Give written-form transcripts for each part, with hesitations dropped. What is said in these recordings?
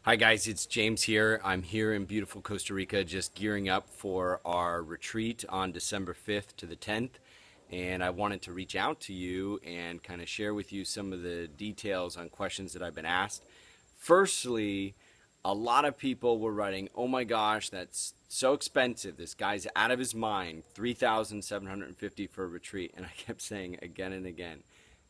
Hi guys, it's James here. I'm here in beautiful Costa Rica just gearing up for our retreat on December 5th to the 10th. And I wanted to reach out to you and kind of share with you some of the details on questions that I've been asked. Firstly, a lot of people were writing, "Oh my gosh, that's so expensive. This guy's out of his mind. 3,750 for a retreat." And I kept saying again and again,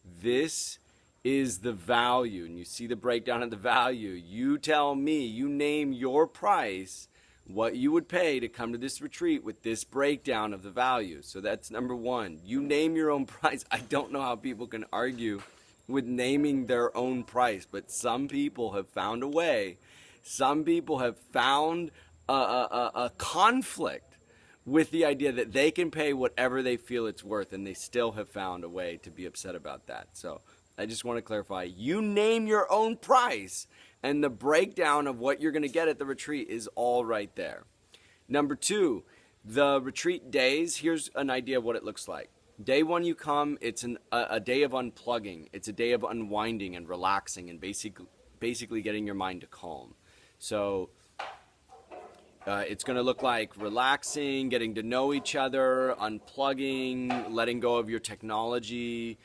this is the value. And you see the breakdown of the value. You tell me, you name your price, what you would pay to come to this retreat with this breakdown of the value. So that's number one. You name your own price. I don't know how people can argue with naming their own price, but some people have found a way. Some people have found a conflict with the idea that they can pay whatever they feel it's worth, and they still have found a way to be upset about that. So I just want to clarify, you name your own price, and the breakdown of what you're going to get at the retreat is all right there. Number two, the retreat days, here's an idea of what it looks like. Day one you come, it's a day of unplugging. It's a day of unwinding and relaxing and basically getting your mind to calm. So it's going to look like relaxing, getting to know each other, unplugging, letting go of your technology,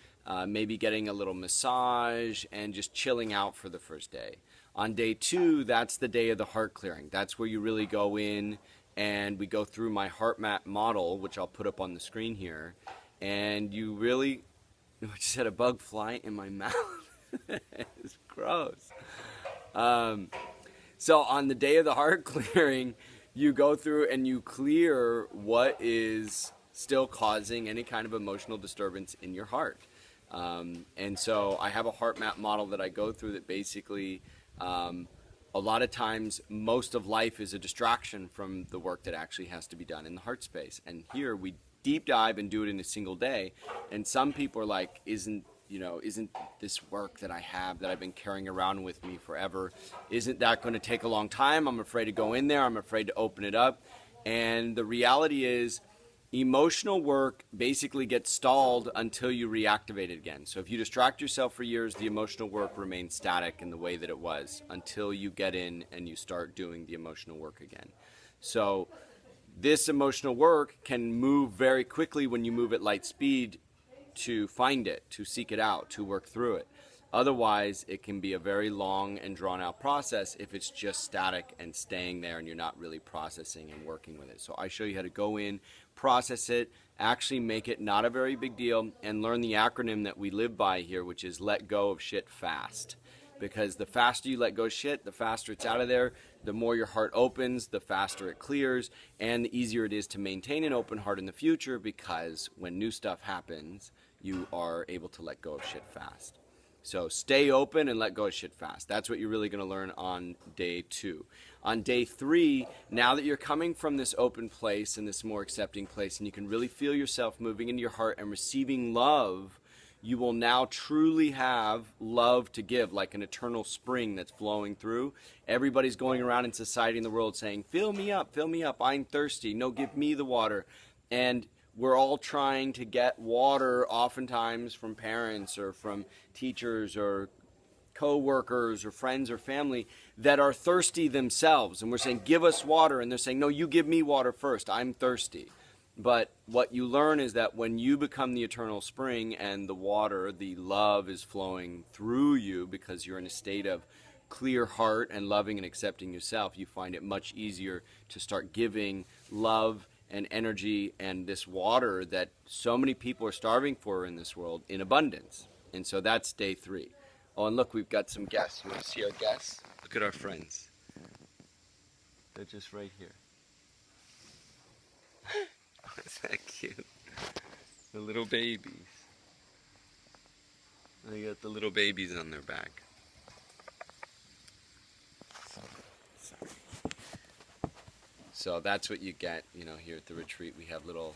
maybe getting a little massage, and just chilling out for the first day. On day two, that's the day of the heart clearing. That's where you really go in and we go through my heart map model, which I'll put up on the screen here. And you really, I just had a bug fly in my mouth. It's gross. So on the day of the heart clearing, you go through and you clear what is still causing any kind of emotional disturbance in your heart. And so I have a heart map model that I go through that basically, a lot of times, most of life is a distraction from the work that actually has to be done in the heart space. And here we deep dive and do it in a single day. And some people are like, isn't this work that I have that I've been carrying around with me forever, isn't that going to take a long time? I'm afraid to go in there. I'm afraid to open it up. And the reality is, emotional work basically gets stalled until you reactivate it again. So if you distract yourself for years, the emotional work remains static in the way that it was until you get in and you start doing the emotional work again. So this emotional work can move very quickly when you move at light speed to find it, to seek it out, to work through it. Otherwise, it can be a very long and drawn out process if it's just static and staying there and you're not really processing and working with it. So I show you how to go in, process it, actually make it not a very big deal, and learn the acronym that we live by here, which is let go of shit fast. Because the faster you let go of shit, the faster it's out of there, the more your heart opens, the faster it clears, and the easier it is to maintain an open heart in the future, because when new stuff happens, you are able to let go of shit fast. So stay open and let go of shit fast. That's what you're really going to learn on day two. On day three, now that you're coming from this open place and this more accepting place, and you can really feel yourself moving into your heart and receiving love, you will now truly have love to give, like an eternal spring that's flowing through. Everybody's going around in society in the world saying, fill me up, I'm thirsty. No, give me the water. And we're all trying to get water oftentimes from parents or from teachers or co-workers or friends or family that are thirsty themselves. And we're saying, give us water. And they're saying, no, you give me water first. I'm thirsty. But what you learn is that when you become the eternal spring and the water, the love is flowing through you because you're in a state of clear heart and loving and accepting yourself, you find it much easier to start giving love and energy and this water that so many people are starving for in this world in abundance. And so that's day three. Oh, and look, we've got some guests. You want to see our guests? Look at our friends. They're just right here. Isn't that cute? The little babies. They got the little babies on their back. Sorry. So that's what you get, here at the retreat. We have little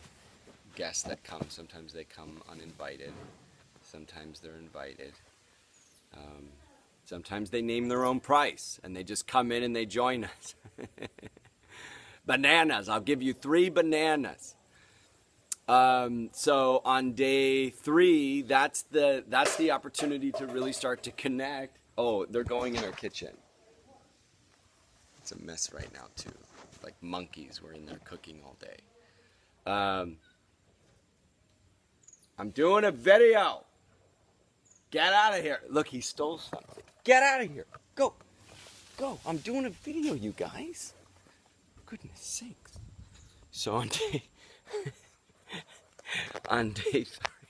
guests that come. Sometimes they come uninvited. Sometimes they're invited. Sometimes they name their own price and they just come in and they join us. Bananas. I'll give you 3 bananas. So on day 3, that's the opportunity to really start to connect. Oh, they're going in our kitchen. It's a mess right now too. Like monkeys were in there cooking all day. I'm doing a video. Get out of here. Look, he stole something. Get out of here. Go. Go. I'm doing a video, you guys. Goodness sakes. So on day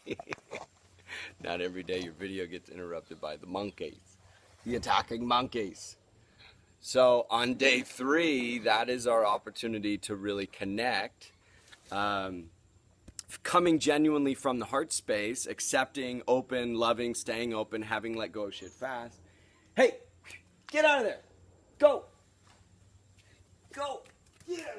3, not every day your video gets interrupted by the monkeys. The attacking monkeys. So on day 3, that is our opportunity to really connect. Coming genuinely from the heart space, accepting, open, loving, staying open, having let go of shit fast. Hey, get out of there. Go. Go. Get out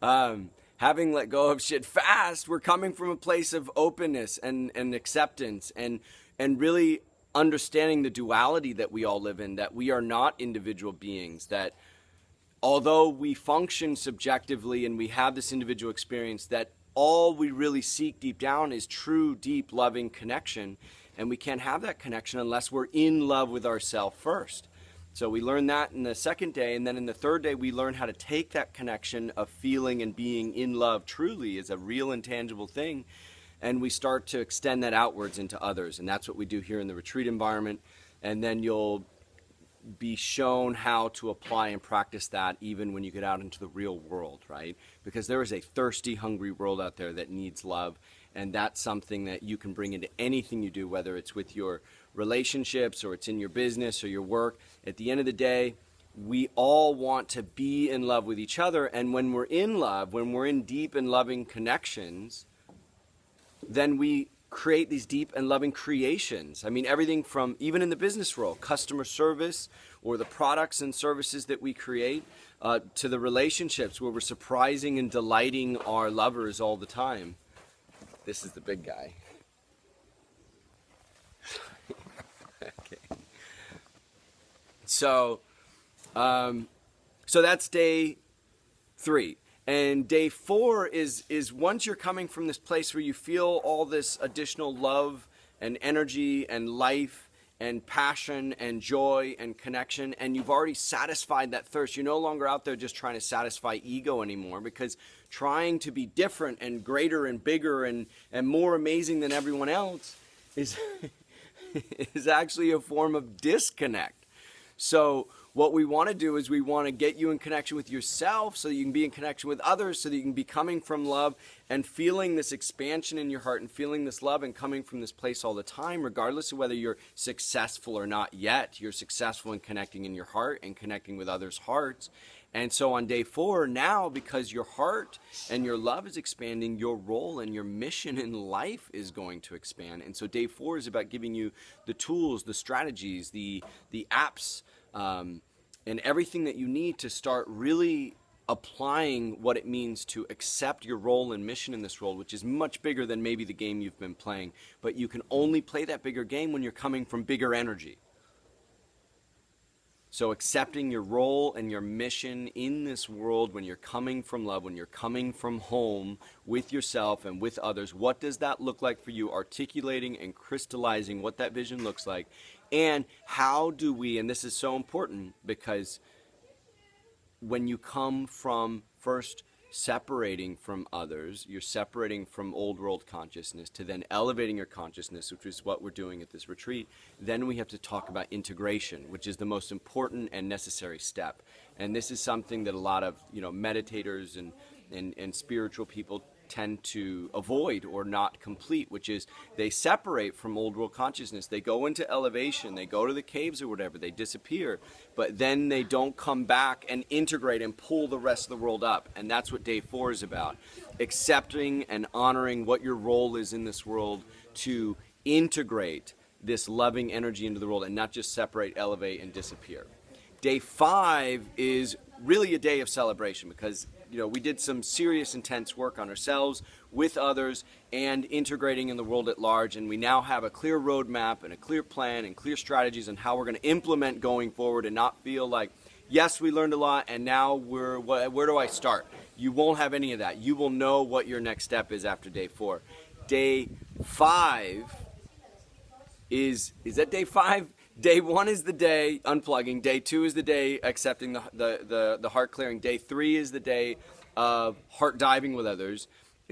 of there. Having let go of shit fast, we're coming from a place of openness and acceptance and really understanding the duality that we all live in, that we are not individual beings, that although we function subjectively and we have this individual experience, that all we really seek deep down is true, deep, loving connection. And we can't have that connection unless we're in love with ourselves first. So we learn that in the second day. And then in the third day, we learn how to take that connection of feeling and being in love truly as a real and tangible thing. And we start to extend that outwards into others. And that's what we do here in the retreat environment. And then you'll be shown how to apply and practice that even when you get out into the real world, right? Because there is a thirsty, hungry world out there that needs love, and that's something that you can bring into anything you do, whether it's with your relationships or it's in your business or your work. At the end of the day, we all want to be in love with each other, and when we're in love, when we're in deep and loving connections, then we create these deep and loving creations. I mean, everything from, even in the business world, customer service or the products and services that we create, to the relationships where we're surprising and delighting our lovers all the time. This is the big guy. Okay. So that's day 3. And day 4 is once you're coming from this place where you feel all this additional love and energy and life and passion and joy and connection, and you've already satisfied that thirst. You're no longer out there just trying to satisfy ego anymore, because trying to be different and greater and bigger and more amazing than everyone else is actually a form of disconnect. So what we want to do is we want to get you in connection with yourself so that you can be in connection with others, so that you can be coming from love and feeling this expansion in your heart and feeling this love and coming from this place all the time, regardless of whether you're successful or not yet. You're successful in connecting in your heart and connecting with others' hearts. And so on day 4 now, because your heart and your love is expanding, your role and your mission in life is going to expand. And so day 4 is about giving you the tools, the strategies, the apps, and everything that you need to start really applying what it means to accept your role and mission in this world, which is much bigger than maybe the game you've been playing. But you can only play that bigger game when you're coming from bigger energy. So accepting your role and your mission in this world when you're coming from love, when you're coming from home with yourself and with others, what does that look like for you? Articulating and crystallizing what that vision looks like. And how do we, and this is so important, because when you come from first separating from others, you're separating from old world consciousness to then elevating your consciousness, which is what we're doing at this retreat. Then we have to talk about integration, which is the most important and necessary step. And this is something that a lot of meditators and spiritual people tend to avoid or not complete, which is they separate from old world consciousness. They go into elevation, they go to the caves or whatever, they disappear, but then they don't come back and integrate and pull the rest of the world up. And that's what day 4 is about. Accepting and honoring what your role is in this world to integrate this loving energy into the world and not just separate, elevate, and disappear. Day 5 is really a day of celebration, because we did some serious, intense work on ourselves, with others, and integrating in the world at large. And we now have a clear roadmap and a clear plan and clear strategies on how we're going to implement going forward, and not feel like, yes, we learned a lot, and now where do I start? You won't have any of that. You will know what your next step is after day 4. Day 5 is that day 5? Day 1 is the day unplugging. Day 2 is the day accepting the heart clearing. Day 3 is the day of heart diving with others.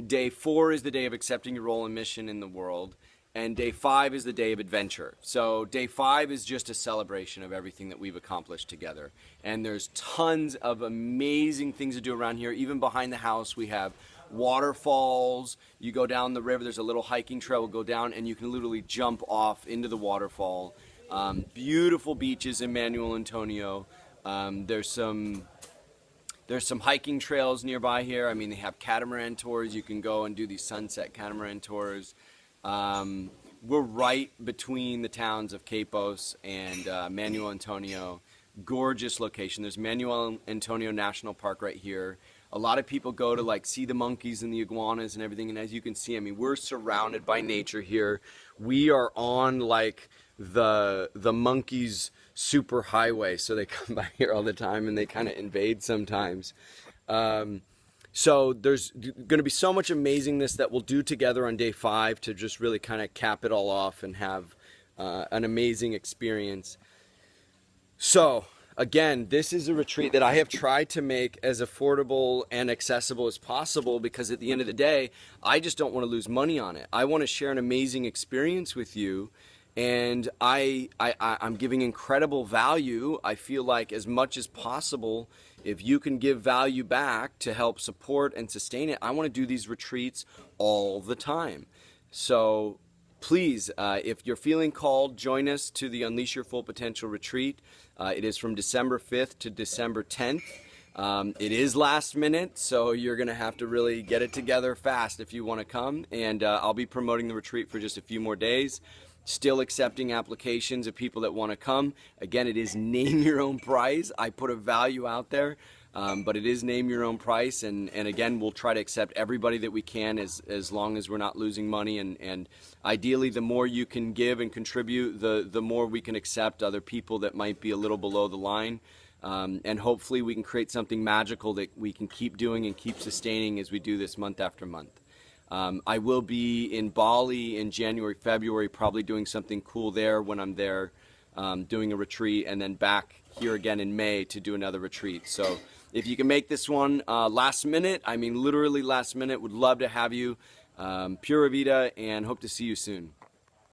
Day 4 is the day of accepting your role and mission in the world. And day 5 is the day of adventure. So day 5 is just a celebration of everything that we've accomplished together. And there's tons of amazing things to do around here. Even behind the house, we have waterfalls. You go down the river, there's a little hiking trail. We'll go down and you can literally jump off into the waterfall. Beautiful beaches in Manuel Antonio. There's some hiking trails nearby here. I mean, they have catamaran tours. You can go and do these sunset catamaran tours. We're right between the towns of Quepos and Manuel Antonio. Gorgeous location. There's Manuel Antonio National Park right here. A lot of people go to like see the monkeys and the iguanas and everything. And as you can see, I mean, we're surrounded by nature here. We are on like the monkeys super highway, so they come by here all the time and they kind of invade sometimes. So there's going to be so much amazingness that we'll do together on day 5 to just really kind of cap it all off and have an amazing experience. So again, this is a retreat that I have tried to make as affordable and accessible as possible, because at the end of the day, I just don't want to lose money on it. I want to share an amazing experience with you. And I'm giving incredible value. I feel like as much as possible, if you can give value back to help support and sustain it, I want to do these retreats all the time. So please, if you're feeling called, join us to the Unleash Your Full Potential retreat. It is from December 5th to December 10th. It is last minute, so you're going to have to really get it together fast if you want to come. And I'll be promoting the retreat for just a few more days. Still accepting applications of people that want to come. Again, it is name your own price. I put a value out there, but it is name your own price. And again, we'll try to accept everybody that we can as long as we're not losing money. And ideally, the more you can give and contribute, the more we can accept other people that might be a little below the line. And hopefully we can create something magical that we can keep doing and keep sustaining as we do this month after month. I will be in Bali in January, February, probably doing something cool there when I'm there, doing a retreat, and then back here again in May to do another retreat. So if you can make this one last minute, I mean literally last minute, would love to have you. Pura Vida, and hope to see you soon.